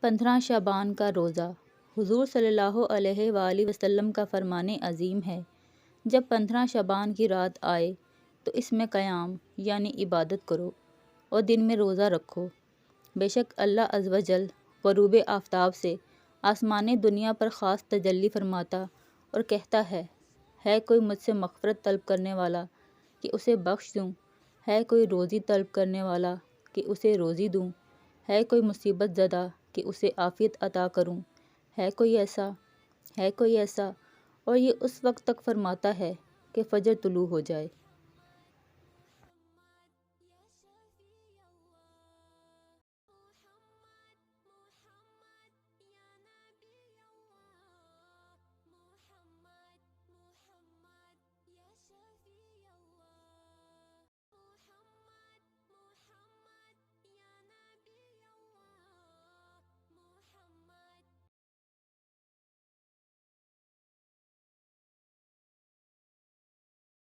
15 شعبان کا روزہ۔ حضور صلی اللہ علیہ وآلہ وسلم کا فرمان عظیم ہے، جب 15 شعبان کی رات آئے تو اس میں قیام یعنی عبادت کرو اور دن میں روزہ رکھو۔ بے شک اللہ عز و جل غروب آفتاب سے آسمان دنیا پر خاص تجلی فرماتا اور کہتا ہے کوئی مجھ سے مغفرت طلب کرنے والا کہ اسے بخش دوں، ہے کوئی روزی طلب کرنے والا کہ اسے روزی دوں، ہے کوئی مصیبت زدہ کہ اسے عافیت عطا کروں، ہے کوئی ایسا اور یہ اس وقت تک فرماتا ہے کہ فجر طلوع ہو جائے۔